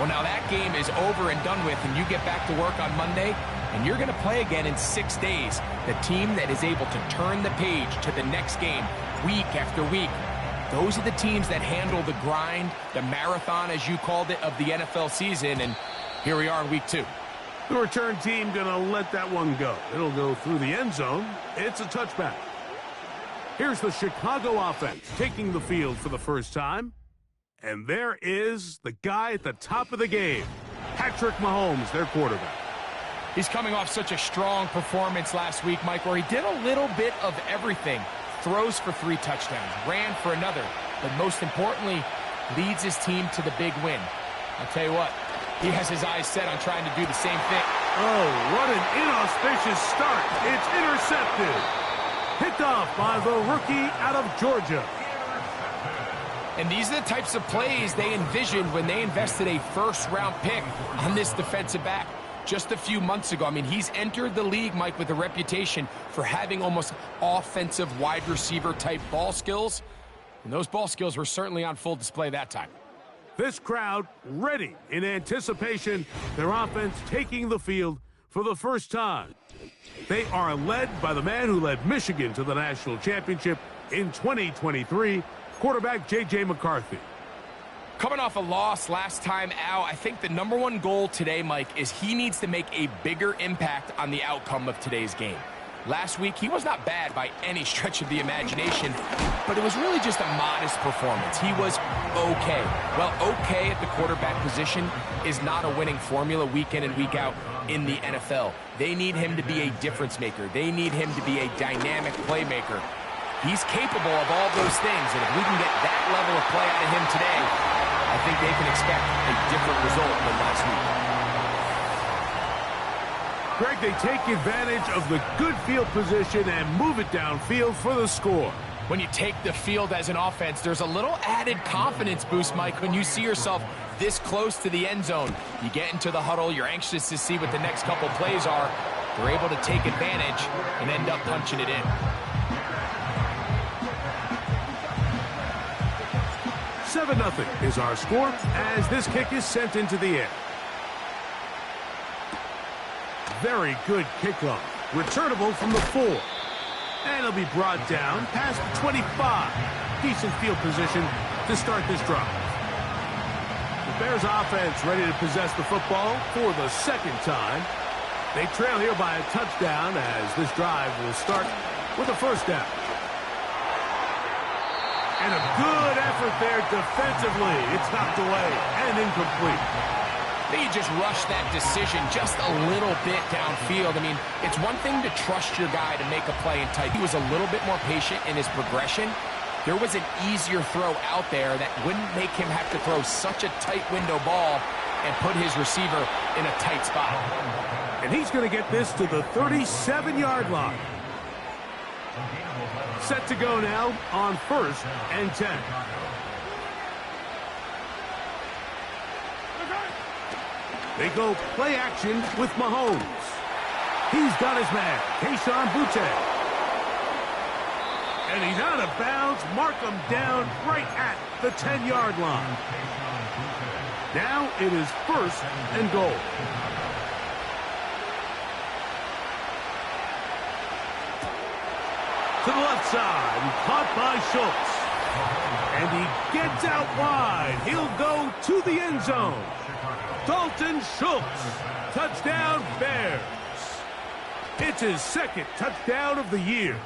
Well, now that game is over and done with, and you get back to work on Monday, and you're going to play again in 6 days. The team that is able to turn the page to the next game week after week, those are the teams that handle the grind, the marathon, as you called it, of the NFL season, and here we are in week 2. The return team going to let that one go. It'll go through the end zone. It's a touchback. Here's the Chicago offense taking the field for the first time. And there is the guy at the top of the game, Patrick Mahomes, their quarterback. He's coming off such a strong performance last week, Mike, where he did a little bit of everything. Throws for 3 touchdowns, ran for another, but most importantly, leads his team to the big win. I'll tell you what, he has his eyes set on trying to do the same thing. Oh, what an inauspicious start. It's intercepted. Picked off by the rookie out of Georgia. And these are the types of plays they envisioned when they invested a first-round pick on this defensive back just a few months ago. I mean, he's entered the league, Mike, with a reputation for having almost offensive wide receiver-type ball skills. And those ball skills were certainly on full display that time. This crowd ready in anticipation, their offense taking the field for the first time. They are led by the man who led Michigan to the national championship in 2023, quarterback J.J. McCarthy. Coming off a loss last time out, I think the #1 goal today, Mike, is he needs to make a bigger impact on the outcome of today's game. Last week, he was not bad by any stretch of the imagination, but it was really just a modest performance. He was okay. Well, okay at the quarterback position is not a winning formula week in and week out in the NFL. They need him to be a difference maker. They need him to be a dynamic playmaker. He's capable of all those things, and if we can get that level of play out of him today, I think they can expect a different result than last week. Greg, they take advantage of the good field position and move it downfield for the score. When you take the field as an offense, there's a little added confidence boost, Mike, when you see yourself this close to the end zone. You get into the huddle, you're anxious to see what the next couple plays are. They're able to take advantage and end up punching it in. 7-0 is our score as this kick is sent into the air. Very good kickoff. Returnable from the 4. And it'll be brought down past 25. Decent field position to start this drive. The Bears offense ready to possess the football for the second time. They trail here by a touchdown as this drive will start with a first down. And a good effort there defensively. It's knocked away and incomplete. They just rushed that decision just a little bit downfield. I mean, it's one thing to trust your guy to make a play in tight. He was a little bit more patient in his progression. There was an easier throw out there that wouldn't make him have to throw such a tight window ball and put his receiver in a tight spot. And he's going to get this to the 37-yard line. Set to go now on 1st and 10. They go play action with Mahomes. He's got his man, Kayshon Boutte. And he's out of bounds. Mark him down right at the 10-yard line. Now it is 1st and goal. To the left side, caught by Schultz. And he gets out wide. He'll go to the end zone. Dalton Schultz. Touchdown, Bears. It's his 2nd touchdown of the year.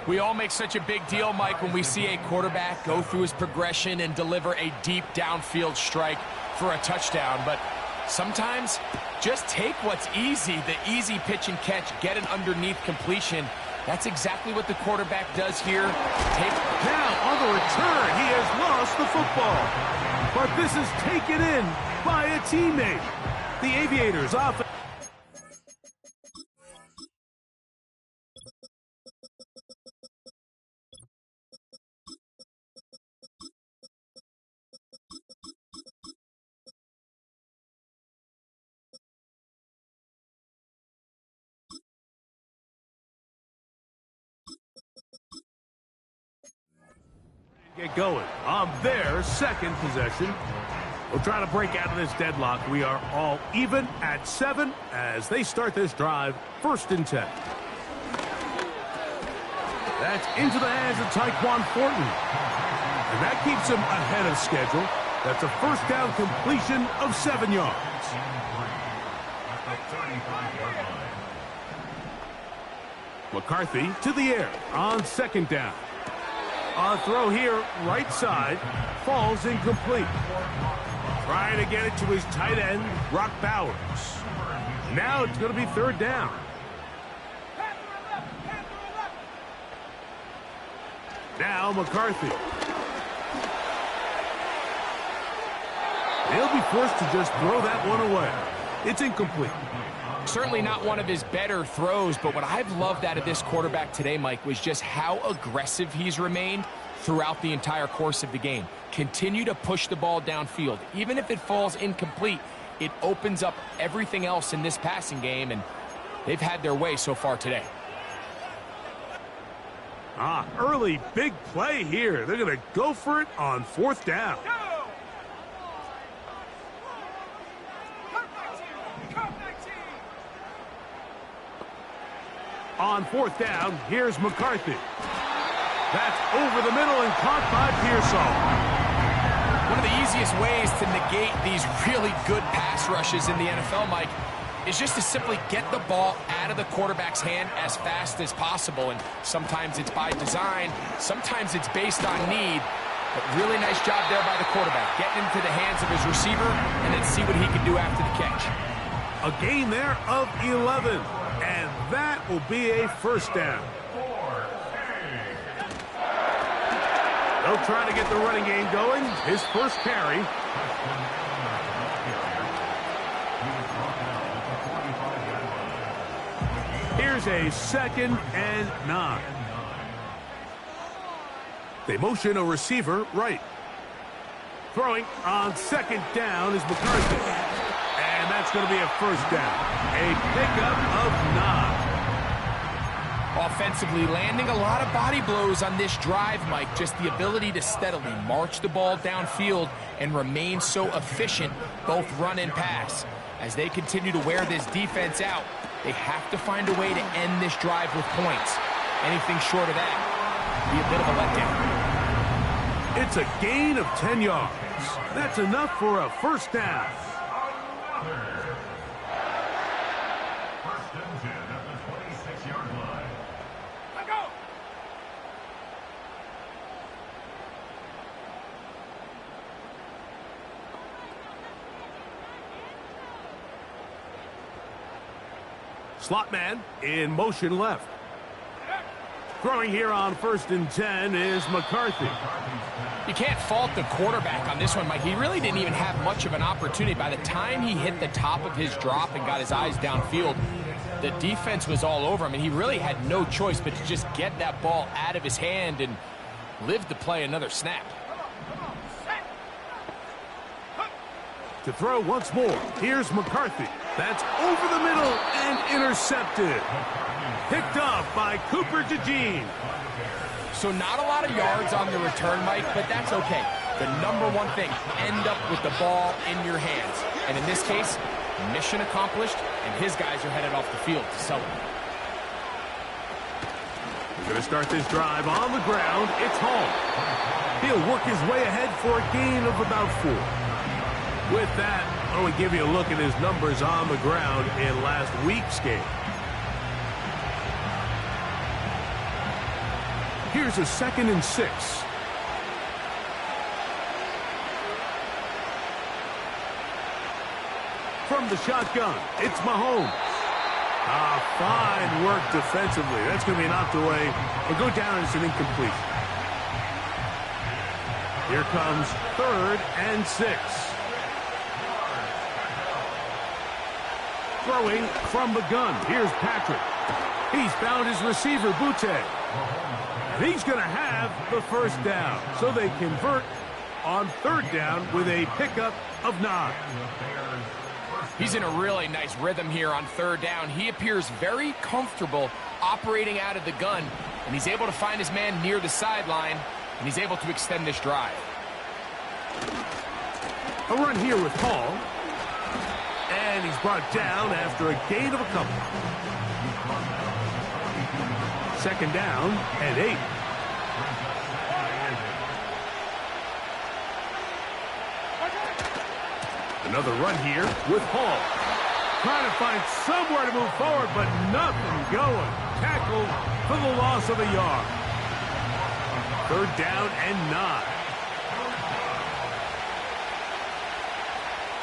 We all make such a big deal, Mike, when we see a quarterback go through his progression and deliver a deep downfield strike for a touchdown. But sometimes just take what's easy, the easy pitch and catch, get an underneath completion. That's exactly what the quarterback does here. Now, on the return, he has lost the football. But this is taken in by a teammate. The Aviators offense. Get going on their 2nd possession. We'll try to break out of this deadlock. We are all even at 7 as they start this drive, 1st and 10. That's into the hands of Tyquan Thornton. And that keeps him ahead of schedule. That's a 1st down completion of 7 yards. McCarthy to the air on 2nd down. A throw here, right side, falls incomplete. Trying to get it to his tight end, Brock Bowers. Now it's going to be 3rd down. Now McCarthy. He'll be forced to just throw that one away. It's incomplete. Certainly not one of his better throws, but what I've loved out of this quarterback today, Mike, was just how aggressive he's remained throughout the entire course of the game. Continue to push the ball downfield. Even if it falls incomplete, it opens up everything else in this passing game, and they've had their way so far today. Early big play here. They're going to go for it on 4th down. On 4th down, here's McCarthy. That's over the middle and caught by Pearsall. One of the easiest ways to negate these really good pass rushes in the NFL, Mike, is just to simply get the ball out of the quarterback's hand as fast as possible. And sometimes it's by design, sometimes it's based on need. But really nice job there by the quarterback, getting into the hands of his receiver and then see what he can do after the catch. A gain there of 11. And that will be a 1st down. They'll try to get the running game going. His 1st carry. Here's a 2nd and 9. They motion a receiver right. Throwing on 2nd down is McCarthy. And that's going to be a 1st down. A pickup of 9. Offensively, landing a lot of body blows on this drive, Mike. Just the ability to steadily march the ball downfield and remain so efficient, both run and pass. As they continue to wear this defense out, they have to find a way to end this drive with points. Anything short of that would be a bit of a letdown. It's a gain of 10 yards. That's enough for a 1st down. Slot man in motion left. Throwing here on 1st and 10 is McCarthy. You can't fault the quarterback on this one, Mike. He really didn't even have much of an opportunity. By the time he hit the top of his drop and got his eyes downfield, the defense was all over him, and he really had no choice but to just get that ball out of his hand and live to play another snap. To throw once more, here's McCarthy. That's over the middle and intercepted. Picked off by Cooper DeJean. So not a lot of yards on the return, Mike, but that's okay. The #1 thing, end up with the ball in your hands. And in this case, mission accomplished, and his guys are headed off the field to celebrate. We're going to start this drive on the ground. It's home. He'll work his way ahead for a gain of about 4. With that, why don't we give you a look at his numbers on the ground in last week's game. Here's a 2nd and 6. From the shotgun, it's Mahomes. Fine work defensively. That's going to be knocked away. We'll go down as an incompletion. Here comes 3rd and 6. Throwing from the gun. Here's Patrick. He's found his receiver, Butte. And he's going to have the 1st down. So they convert on 3rd down with a pickup of 9. He's in a really nice rhythm here on 3rd down. He appears very comfortable operating out of the gun, and he's able to find his man near the sideline, and he's able to extend this drive. A run here with Hall. And he's brought down after a gain of a couple. Second down and 8. Another run here with Hall. Trying to find somewhere to move forward, but nothing going. Tackled for the loss of a yard. Third down and 9.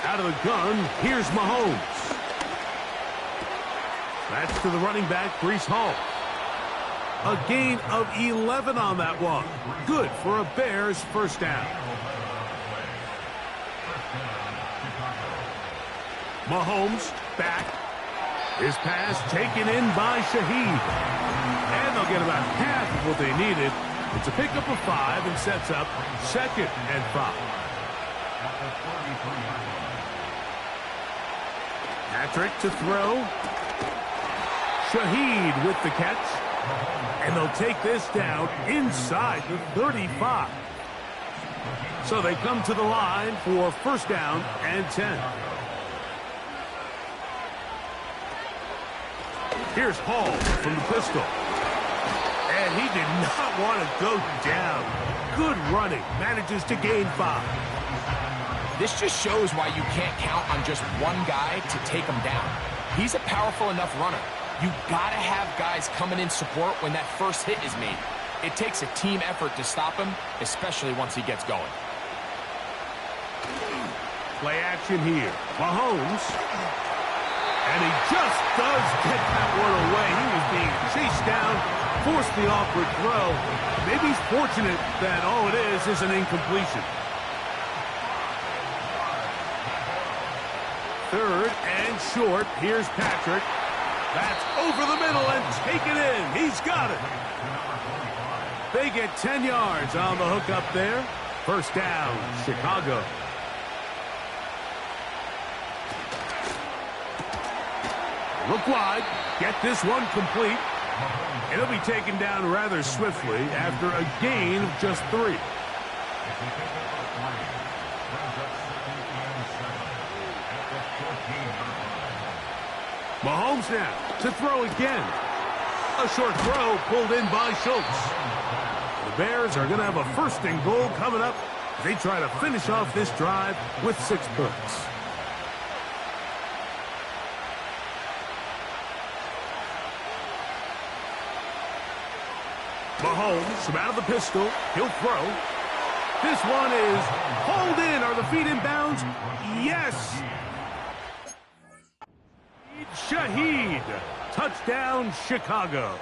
Out of the gun, here's Mahomes. That's to the running back, Breece Hall. A gain of 11 on that one. Good for a Bears first down. Mahomes back. His pass taken in by Shaheed. And they'll get about half of what they needed. It's a pickup of 5 and sets up 2nd and 5. Patrick to throw. Shaheed with the catch. And they'll take this down inside the 35. So they come to the line for first down and 10. Here's Hall from the pistol. And he did not want to go down. Good running. Manages to gain 5. This just shows why you can't count on just one guy to take him down. He's a powerful enough runner. You gotta have guys coming in support when that first hit is made. It takes a team effort to stop him, especially once he gets going. Play action here. Mahomes. And he just does get that one away. He was being chased down, forced the awkward throw. Maybe he's fortunate that all it is an incompletion. Third and short. Here's Patrick. That's over the middle and taken in. He's got it. They get 10 yards on the hook up there. First down, Chicago. Look wide. Get this one complete. It'll be taken down rather swiftly after a gain of just 3. Mahomes now to throw again. A short throw pulled in by Schultz. The Bears are going to have a first and goal coming up. They try to finish off this drive with 6 points. Mahomes from out of the pistol. He'll throw. This one is hauled in. Are the feet in bounds? Yes. Shaheed. Touchdown, Chicago.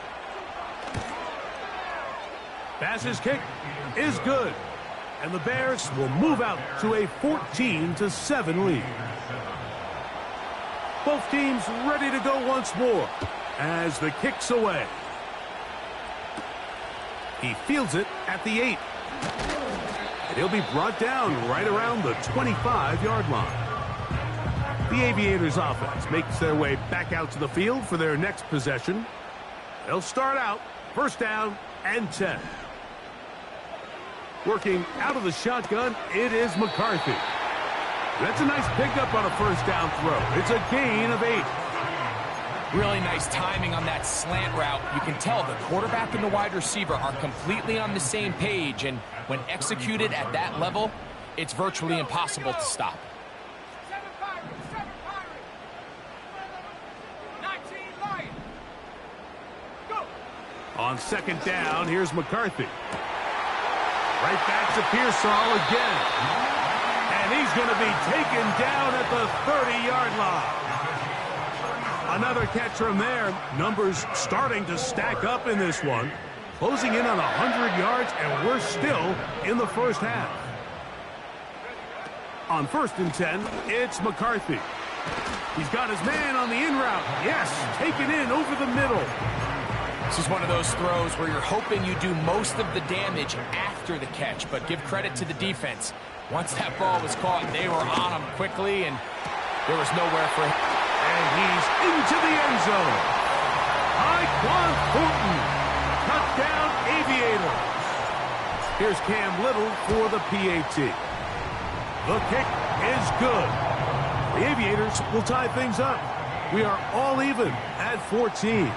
Pass's kick is good. And the Bears will move out to a 14-7 lead. Both teams ready to go once more as the kick's away. He fields it at the 8. And he'll be brought down right around the 25-yard line. The Aviators offense makes their way back out to the field for their next possession. They'll start out first down and 10. Working out of the shotgun, it is McCarthy. That's a nice pickup on a first down throw. It's a gain of 8. Really nice timing on that slant route. You can tell the quarterback and the wide receiver are completely on the same page, and when executed at that level, it's virtually impossible to stop. On second down, here's McCarthy. Right back to Pearsall again. And he's going to be taken down at the 30-yard line. Another catch from there. Numbers starting to stack up in this one. Closing in on 100 yards, and we're still in the first half. On first and 10, it's McCarthy. He's got his man on the in route. Yes, taken in over the middle. This is one of those throws where you're hoping you do most of the damage after the catch, but give credit to the defense. Once that ball was caught, they were on him quickly, and there was nowhere for him. And he's into the end zone. Tyquan Thornton. Touchdown, Aviators. Here's Cam Little for the PAT. The kick is good. The Aviators will tie things up. We are all even at 14.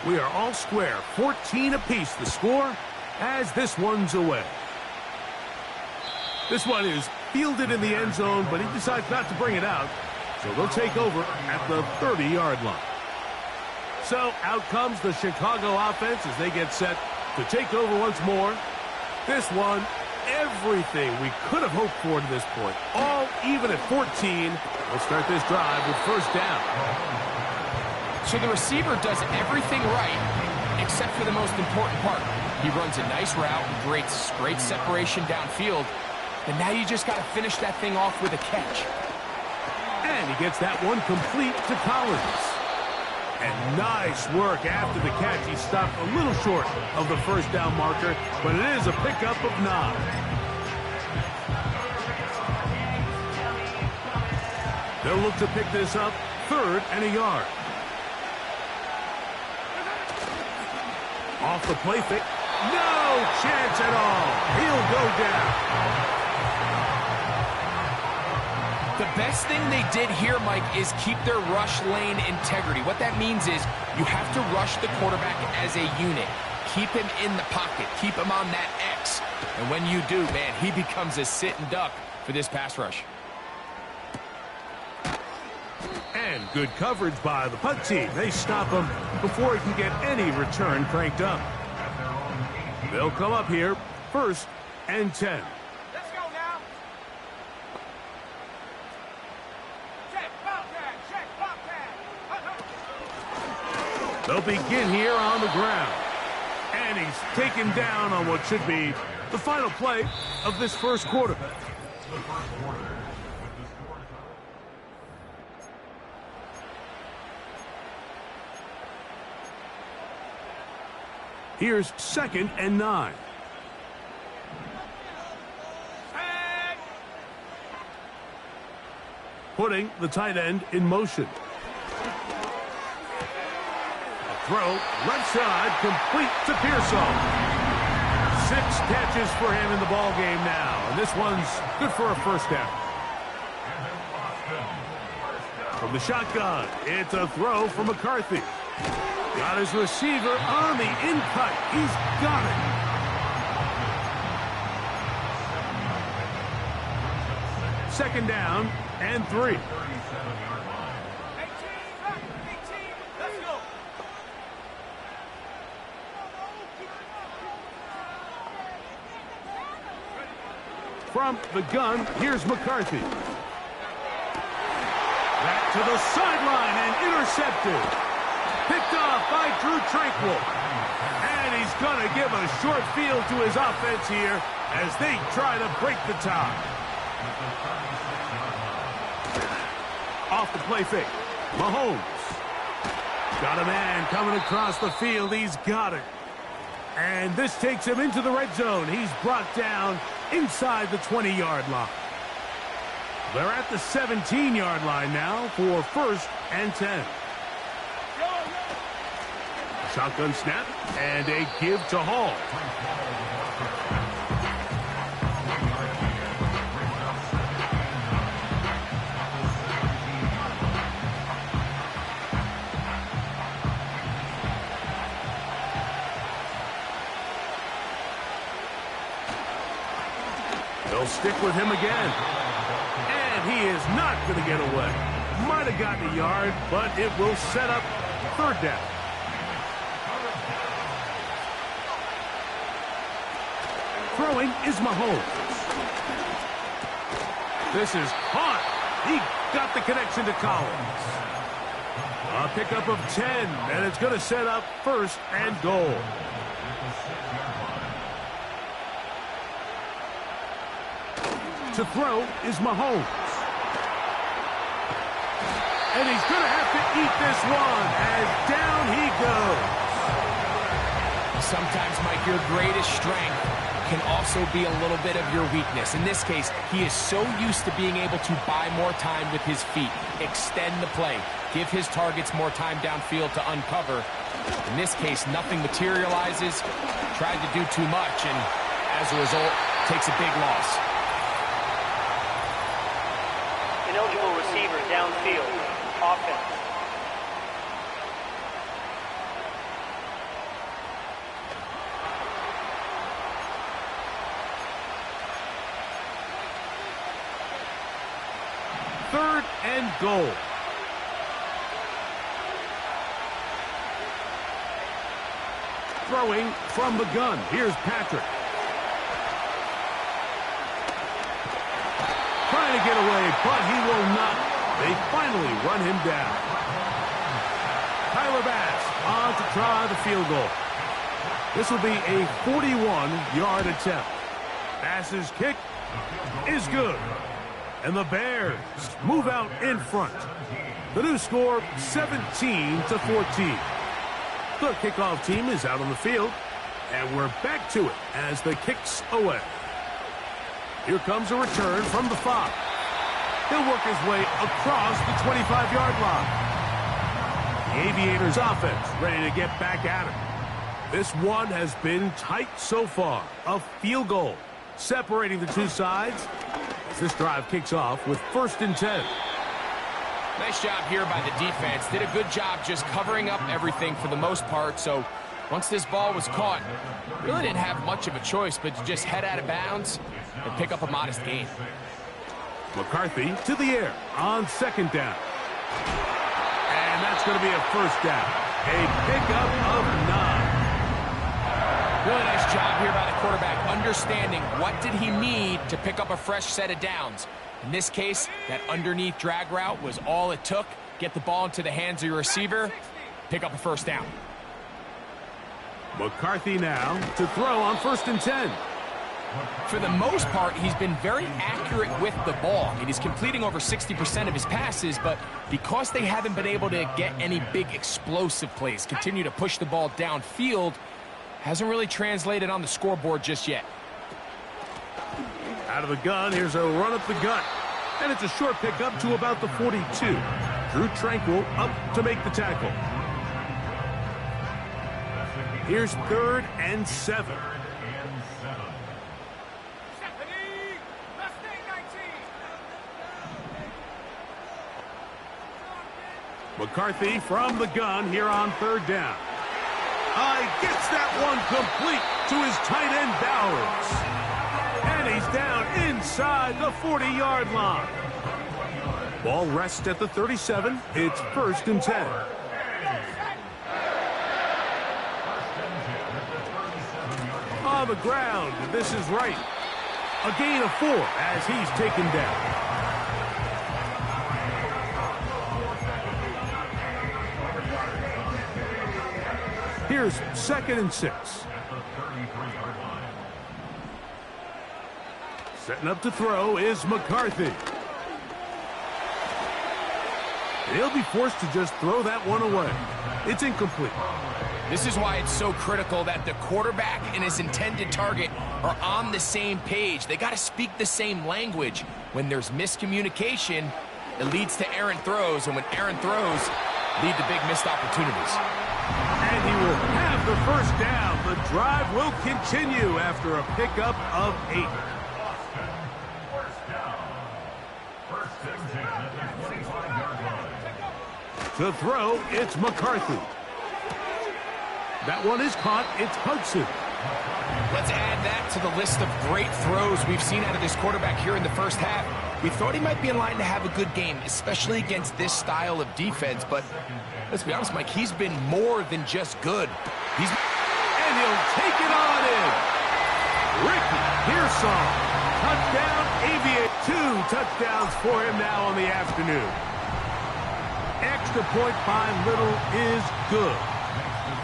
We are all square, 14 apiece the score as this one's away. This one is fielded in the end zone, but he decides not to bring it out. So they'll take over at the 30-yard line. So out comes the Chicago offense as they get set to take over once more. This one, everything we could have hoped for to this point. All even at 14. We'll start this drive with first down. So the receiver does everything right except for the most important part. He runs a nice route and creates great separation downfield. But now you just got to finish that thing off with a catch. And he gets that one complete to Collins. And nice work after the catch. He stopped a little short of the first down marker, but it is a pickup of 9. They'll look to pick this up, 3rd and a yard. Off the play fake. No chance at all. He'll go down. The best thing they did here, Mike, is keep their rush lane integrity. What that means is you have to rush the quarterback as a unit. Keep him in the pocket. Keep him on that X. And when you do, man, he becomes a sit and duck for this pass rush. And good coverage by the punt team. They stop him before he can get any return cranked up. They'll come up here, 1st and 10. Let's go now. Check, Bobcat. They'll begin here on the ground. And he's taken down on what should be the final play of this first quarter. Here's 2nd and 9. Putting the tight end in motion. A throw, left side, complete to Pearsall. 6 catches for him in the ball game now, and this one's good for a first down. From the shotgun, it's a throw from McCarthy. Got his receiver on the in-cut. He's got it. 2nd down and 3. Let's go. From the gun, here's McCarthy. Back to the sideline and intercepted. Picked off by Drew Tranquill. And he's going to give a short field to his offense here as they try to break the tie. Off the play fake. Mahomes. Got a man coming across the field. He's got it. And this takes him into the red zone. He's brought down inside the 20-yard line. They're at the 17-yard line now for 1st and 10. Shotgun snap and a give to Hall. They'll stick with him again. And he is not going to get away. Might have gotten a yard, but it will set up 3rd down. Throwing is Mahomes. This is hot. He got the connection to Collins. A pickup of 10, and it's going to set up 1st and goal. To throw is Mahomes. And he's going to have to eat this one as down he goes. Sometimes, Mike, your greatest strength can also be a little bit of your weakness. In this case, he is so used to being able to buy more time with his feet, extend the play, give his targets more time downfield to uncover. In this case, nothing materializes, tried to do too much, and as a result, takes a big loss. Ineligible receiver downfield. Offense. Third and goal. Throwing from the gun. Here's Patrick. Trying to get away, but he will not. They finally run him down. Tyler Bass on to try the field goal. This will be a 41-yard attempt. Bass's kick is good. And the Bears move out in front. The new score, 17-14. The kickoff team is out on the field, and we're back to it as the kick's away. Here comes a return from the 5. He'll work his way across the 25-yard line. The Aviators offense ready to get back at him. This one has been tight so far. A field goal separating the two sides. This drive kicks off with 1st and 10. Nice job here by the defense. Did a good job just covering up everything for the most part. So once this ball was caught, really didn't have much of a choice but to just head out of bounds and pick up a modest gain. McCarthy to the air on 2nd down. And that's going to be a 1st down. A pickup of 9. Really nice job here by the quarterback, understanding what did he need to pick up a fresh set of downs. In this case, that underneath drag route was all it took. Get the ball into the hands of your receiver, pick up a 1st down. McCarthy now to throw on 1st and 10. For the most part, he's been very accurate with the ball. I mean, he's completing over 60% of his passes, but because they haven't been able to get any big explosive plays, continue to push the ball downfield, hasn't really translated on the scoreboard just yet. Out of the gun, here's a run up the gut. And it's a short pickup to about the 42. Drew Tranquil up to make the tackle. Here's 3rd and 7. McCarthy from the gun here on 3rd down. Gets that one complete to his tight end Bowers. And he's down inside the 40-yard line. Ball rests at the 37. It's 1st and 10. On the ground, this is right. A gain of 4 as he's taken down. Here's 2nd and 6. Setting up to throw is McCarthy. He'll be forced to just throw that one away. It's incomplete. This is why it's so critical that the quarterback and his intended target are on the same page. They got to speak the same language. When there's miscommunication, it leads to errant throws, and when errant throws lead to big missed opportunities. And he will have the 1st down. The drive will continue after a pickup of 8. To throw, it's McCarthy. That one is caught. It's Hudson. Let's add that to the list of great throws we've seen out of this quarterback here in the 1st half. We thought he might be in line to have a good game, especially against this style of defense. But let's be honest, Mike, he's been more than just good. And he'll take it on in. Ricky Pearsall. Touchdown, Aviators. 2 touchdowns for him now on the afternoon. Extra point by Little is good.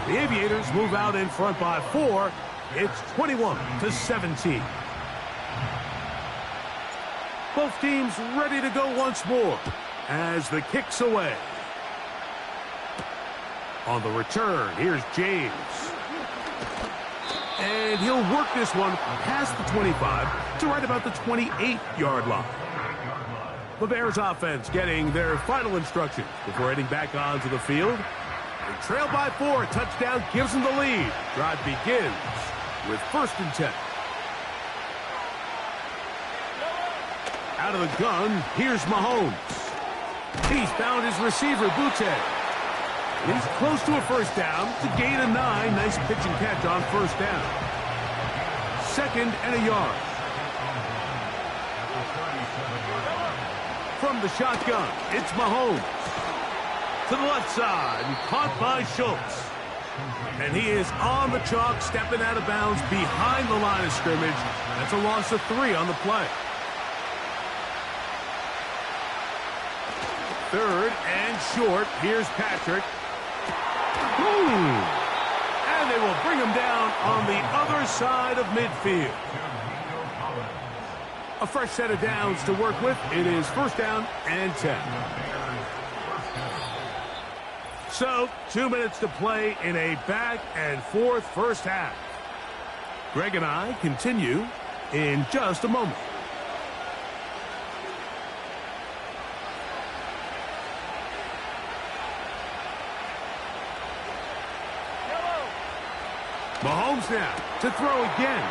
The Aviators move out in front by 4. It's 21-17. Both teams ready to go once more as the kick's away. On the return, here's James. And he'll work this one past the 25 to right about the 28-yard line. The Bears offense getting their final instructions before heading back onto the field. They trail by 4. Touchdown gives them the lead. Drive begins with 1st and 10. Out of the gun, here's Mahomes. He's found his receiver, Butte. He's close to a first down. It's a gain of 9. Nice pitch and catch on first down. 2nd and a yard. From the shotgun, it's Mahomes. To the left side, and caught by Schultz. And he is on the chalk, stepping out of bounds behind the line of scrimmage. That's a loss of 3 on the play. 3rd and short. Here's Patrick. And they will bring him down on the other side of midfield. A fresh set of downs to work with. It is 1st down and 10. So, 2 minutes to play in a back-and-forth first half. Greg and I continue in just a moment. Mahomes now to throw again.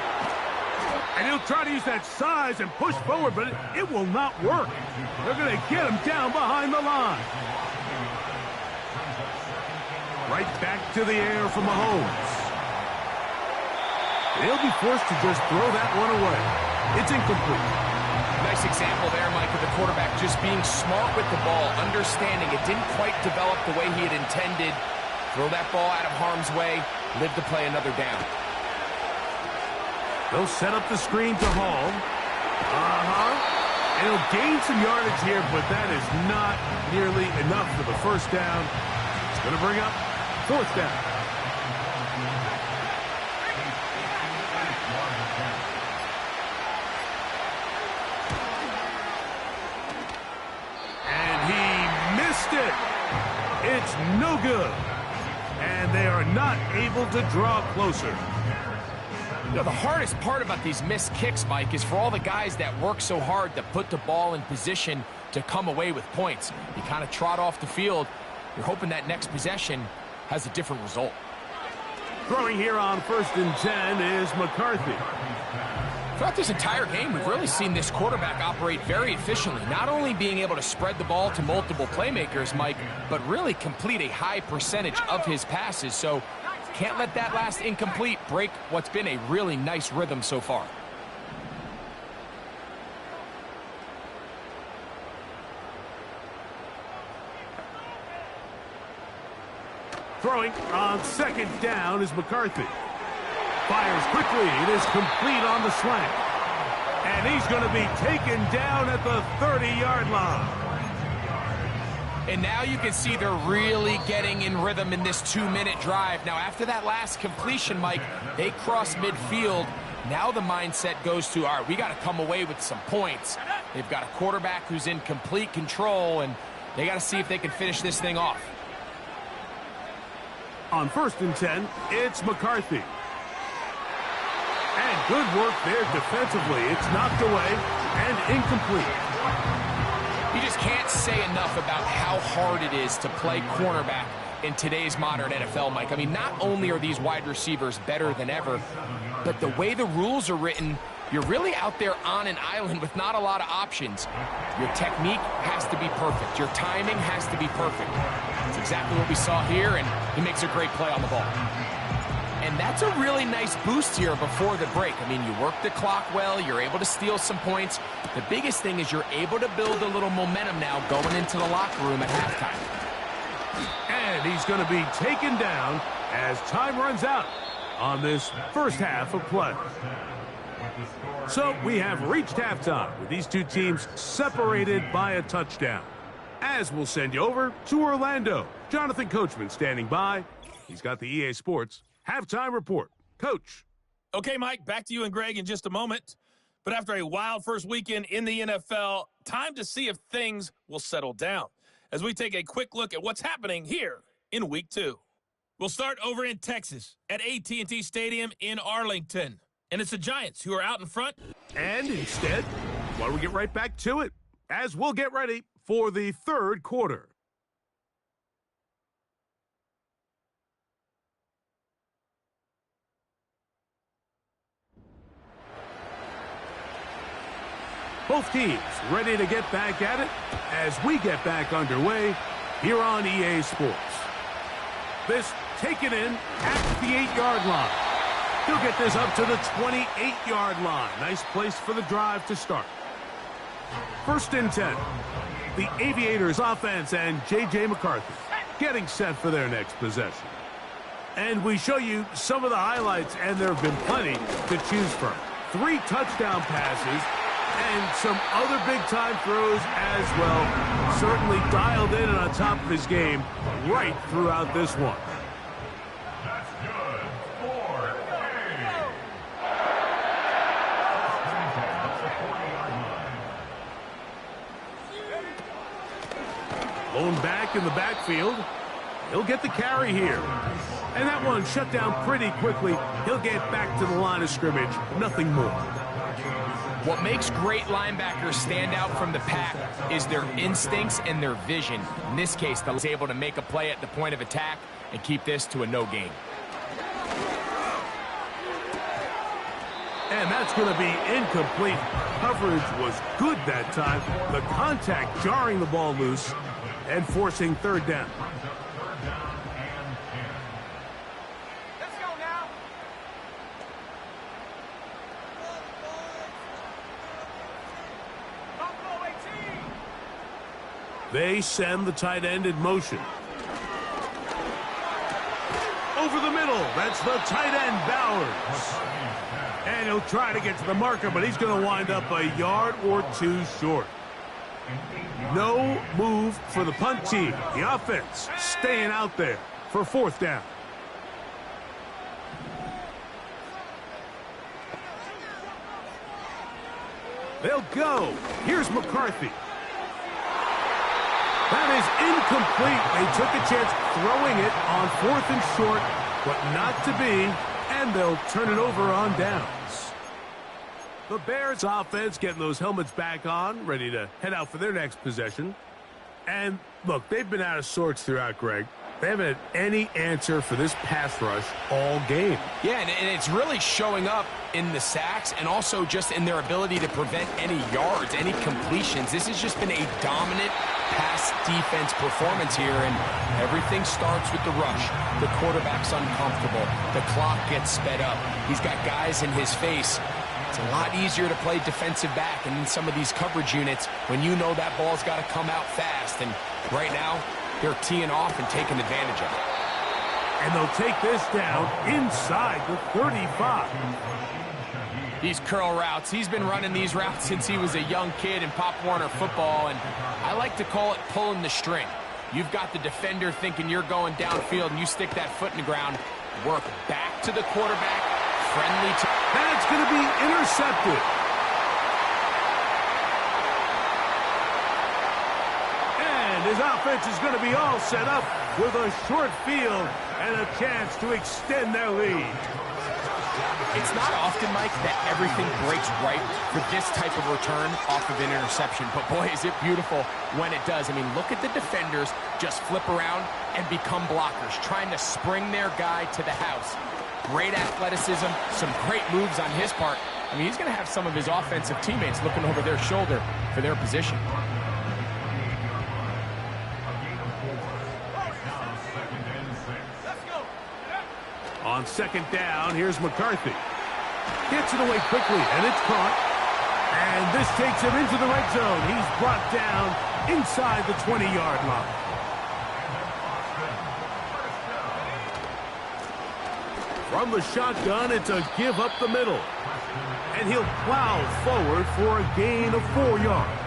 And he'll try to use that size and push forward, but it will not work. They're going to get him down behind the line. Right back to the air for Mahomes. He'll be forced to just throw that one away. It's incomplete. Nice example there, Mike, of the quarterback just being smart with the ball, understanding it didn't quite develop the way he had intended. Throw that ball out of harm's way, live to play another down. They'll set up the screen to Hall. And he'll gain some yardage here, but that is not nearly enough for the first down. It's going to bring up 4th down. And he missed it. It's no good. And they are not able to draw closer. You know, the hardest part about these missed kicks, Mike, is for all the guys that work so hard to put the ball in position to come away with points. You kind of trot off the field. You're hoping that next possession has a different result. Throwing here on 1st and 10 is McCarthy. Throughout this entire game, we've really seen this quarterback operate very efficiently, not only being able to spread the ball to multiple playmakers, Mike, but really complete a high percentage of his passes. So can't let that last incomplete break what's been a really nice rhythm so far. Throwing on 2nd down is McCarthy. Fires quickly. It is complete on the slant. And he's going to be taken down at the 30-yard line. And now you can see they're really getting in rhythm in this 2-minute drive. Now, after that last completion, Mike, they cross midfield. Now the mindset goes to, all right, we got to come away with some points. They've got a quarterback who's in complete control, and they got to see if they can finish this thing off. On 1st and 10, it's McCarthy. And good work there defensively. It's knocked away and incomplete. You just can't say enough about how hard it is to play cornerback in today's modern NFL, Mike. I mean, not only are these wide receivers better than ever, but the way the rules are written, you're really out there on an island with not a lot of options. Your technique has to be perfect. Your timing has to be perfect. That's exactly what we saw here, and he makes a great play on the ball. And that's a really nice boost here before the break. I mean, you work the clock well, you're able to steal some points. The biggest thing is you're able to build a little momentum now going into the locker room at halftime. And he's going to be taken down as time runs out on this first half of play. So we have reached halftime with these two teams separated by a touchdown. As we'll send you over to Orlando. Jonathan Coachman standing by. He's got the EA Sports halftime report. Coach. Okay, Mike, back to you and Greg in just a moment. But after a wild first weekend in the NFL, time to see if things will settle down as we take a quick look at what's happening here in Week 2. We'll start over in Texas at AT&T Stadium in Arlington. And it's the Giants who are out in front. And instead, why don't we get right back to it as we'll get ready for the third quarter. Both teams ready to get back at it as we get back underway here on EA Sports. This taken in at the 8-yard line. He'll get this up to the 28-yard line. Nice place for the drive to start. 1st and 10. The Aviators offense and J.J. McCarthy getting set for their next possession. And we show you some of the highlights, and there have been plenty to choose from. 3 touchdown passes and some other big-time throws as well. Certainly dialed in and on top of his game right throughout this one. Lone back in the backfield. He'll get the carry here. And that one shut down pretty quickly. He'll get back to the line of scrimmage. Nothing more. What makes great linebackers stand out from the pack is their instincts and their vision. In this case, they're able to make a play at the point of attack and keep this to a no gain. And that's going to be incomplete. Coverage was good that time. The contact jarring the ball loose and forcing 3rd down. Let's go now. Buffalo 18. They send the tight end in motion. Over the middle. That's the tight end, Bowers. And he'll try to get to the marker, but he's going to wind up a yard or 2 short. No move for the punt team. The offense staying out there for 4th down. They'll go. Here's McCarthy. That is incomplete. They took a chance throwing it on 4th and short, but not to be, and they'll turn it over on downs. The Bears offense getting those helmets back on, ready to head out for their next possession. And look, they've been out of sorts throughout, Greg. They haven't had any answer for this pass rush all game. Yeah, and it's really showing up in the sacks and also just in their ability to prevent any yards, any completions. This has just been a dominant pass defense performance here, and everything starts with the rush. The quarterback's uncomfortable. The clock gets sped up. He's got guys in his face. It's a lot easier to play defensive back and in some of these coverage units when you know that ball's got to come out fast. And right now, they're teeing off and taking advantage of it. And they'll take this down inside the 35. These curl routes, he's been running these routes since he was a young kid in Pop Warner football, and I like to call it pulling the string. You've got the defender thinking you're going downfield, and you stick that foot in the ground, work back to the quarterback, friendly to... That's going to be intercepted. And his offense is going to be all set up with a short field and a chance to extend their lead. It's not often, Mike, that everything breaks right for this type of return off of an interception. But, boy, is it beautiful when it does. I mean, look at the defenders just flip around and become blockers, trying to spring their guy to the house. Great athleticism, some great moves on his part. I mean, he's going to have some of his offensive teammates looking over their shoulder for their position. On 2nd down, here's McCarthy. Gets it away quickly, and it's caught. And this takes him into the red zone. He's brought down inside the 20-yard line. From the shotgun, it's a give up the middle. And he'll plow forward for a gain of 4 yards.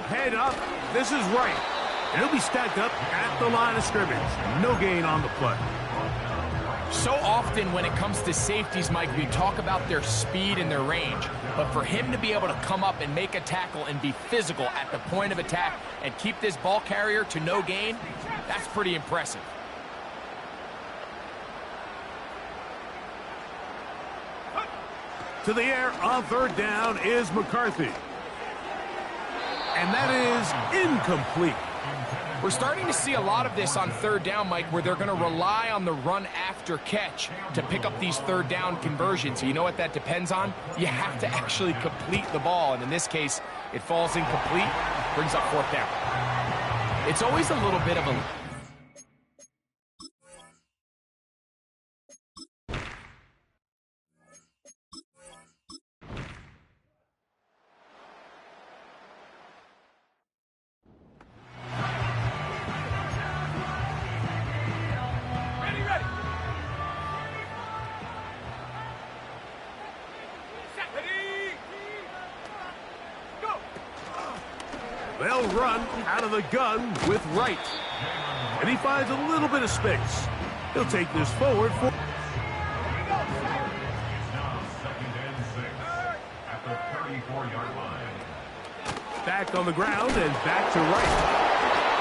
Head up. This is right. And he'll be stacked up at the line of scrimmage. No gain on the play. So often when it comes to safeties, Mike, we talk about their speed and their range. But for him to be able to come up and make a tackle and be physical at the point of attack and keep this ball carrier to no gain, that's pretty impressive. To the air on 3rd down is McCarthy. And that is incomplete. We're starting to see a lot of this on third down, Mike, where they're going to rely on the run after catch to pick up these third down conversions. You know what that depends on? You have to actually complete the ball, and in this case, it falls incomplete, brings up fourth down. It's always a little bit of a... They'll run out of the gun with Wright. And he finds a little bit of space. He'll take this forward for... Back on the ground and back to Wright.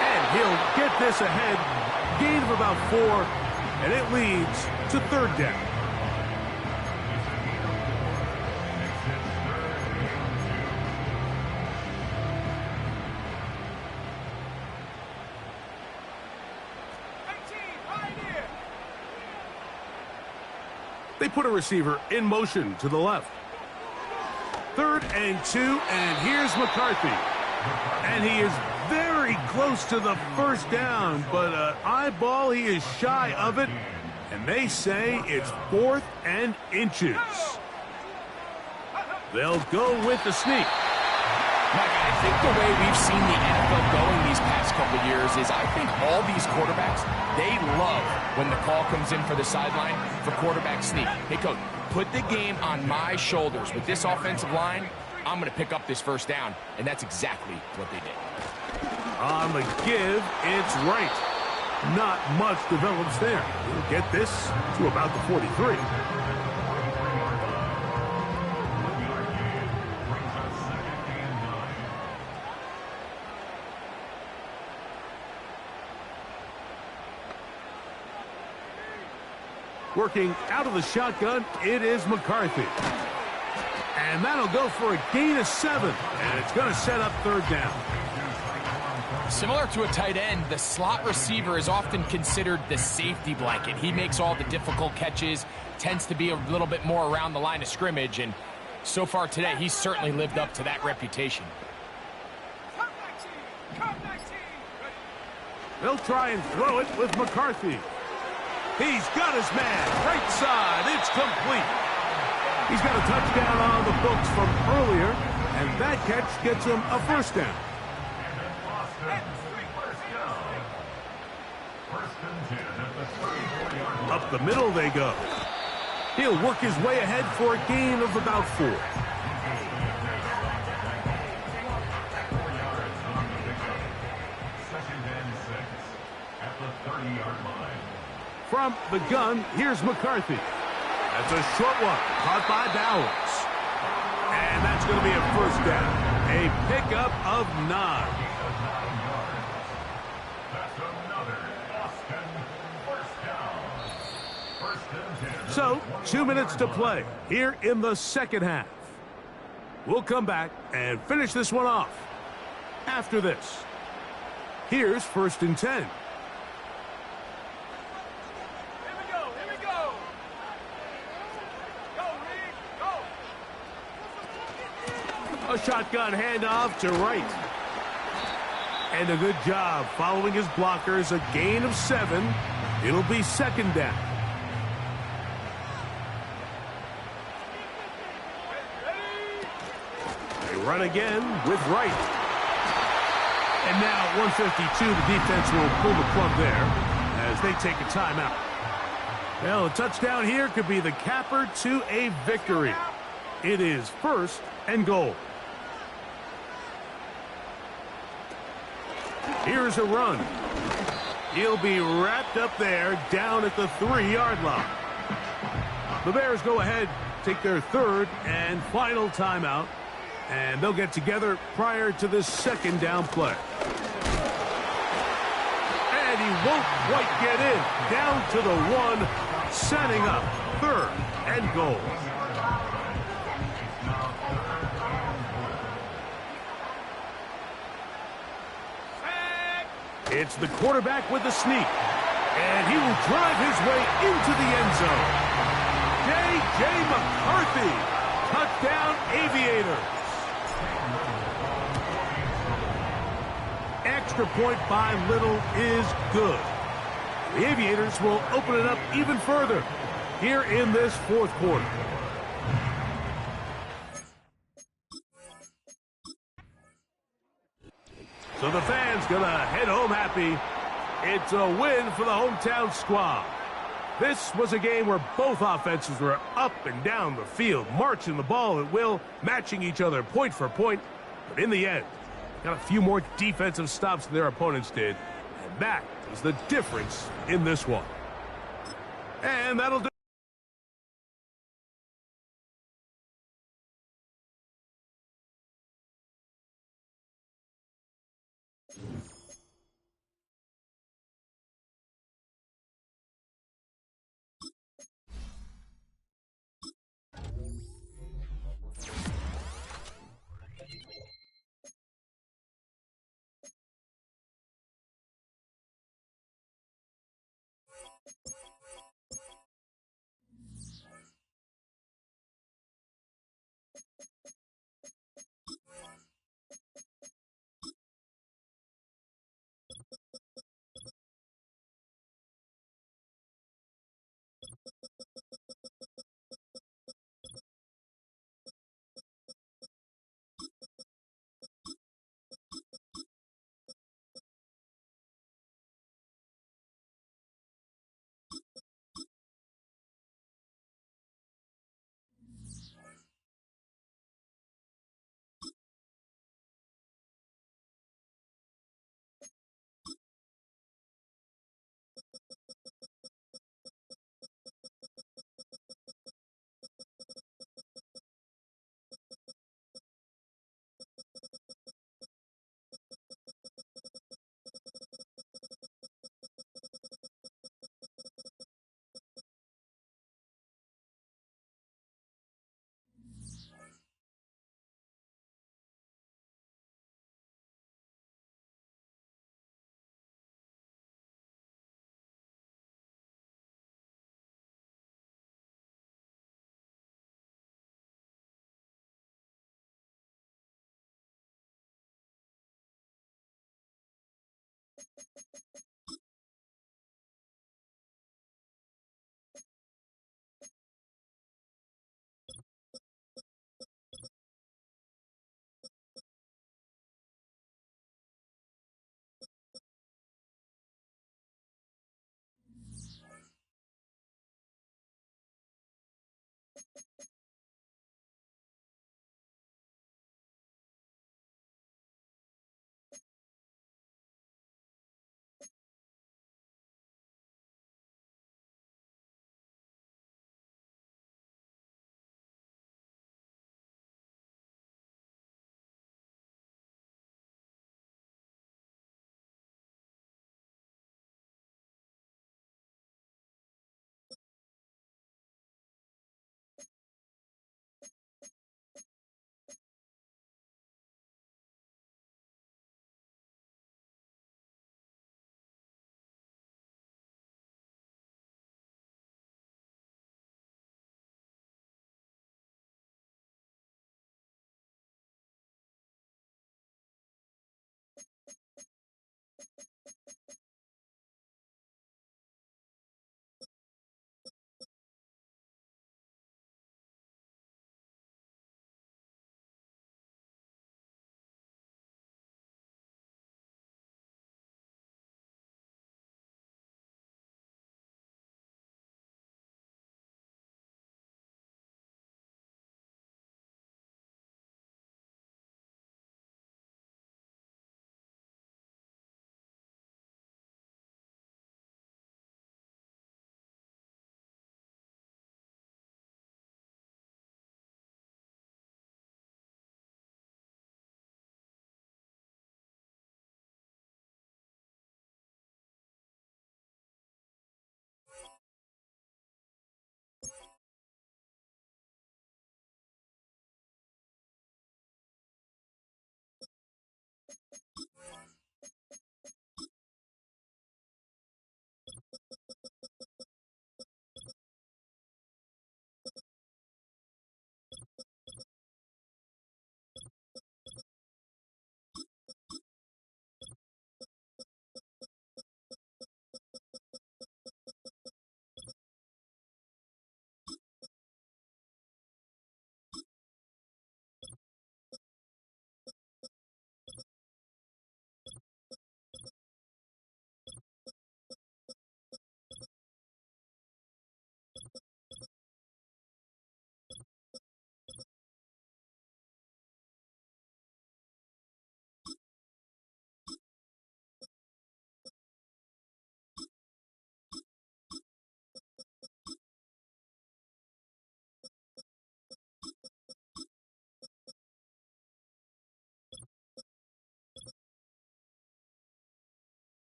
And he'll get this ahead. Gain of about 4. And it leads to third down. They put a receiver in motion to the left. 3rd and 2, and here's McCarthy. And he is very close to the first down, but eyeball, he is shy of it. And they say it's 4th and inches. They'll go with the sneak. Mike, I think the way we've seen the NFL going these past couple of years is I think all these quarterbacks, they love when the call comes in for the sideline for quarterback sneak. Hey, coach, put the game on my shoulders. With this offensive line, I'm going to pick up this first down, and that's exactly what they did. On the give, it's right. Not much develops there. We'll get this to about the 43. Working out of the shotgun, it is McCarthy. And that'll go for a gain of 7. And it's going to set up third down. Similar to a tight end, the slot receiver is often considered the safety blanket. He makes all the difficult catches, tends to be a little bit more around the line of scrimmage, and so far today, he's certainly lived up to that reputation. They'll try and throw it with McCarthy. He's got his man. Right side. It's complete. He's got a touchdown on the books from earlier, and that catch gets him a first down. Up the middle they go. He'll work his way ahead for a gain of about 4. From the gun, here's McCarthy. That's a short one, caught by Bowers. And that's going to be a first down. A pickup of 9. So, 2 minutes to play here in the second half. We'll come back and finish this one off after this. Here's 1st and 10. A shotgun handoff to Wright. And a good job following his blockers. A gain of 7. It'll be second down. They run again with Wright. And now at 152, the defense will pull the plug there as they take a timeout. Well, a touchdown here could be the capper to a victory. It is 1st and goal. Here's a run. He'll be wrapped up there down at the 3-yard line. The Bears go ahead, take their 3rd and final timeout, and they'll get together prior to this second down play. And he won't quite get in. Down to the 1, setting up 3rd and goal. It's the quarterback with the sneak. And he will drive his way into the end zone. J.J. McCarthy. Touchdown, Aviators. Extra point by Little is good. The Aviators will open it up even further here in this fourth quarter. So the fans gonna head home happy. It's a win for the hometown squad. This was a game where both offenses were up and down the field, marching the ball at will, matching each other point for point. But in the end, got a few more defensive stops than their opponents did. And that is the difference in this one. And that'll do.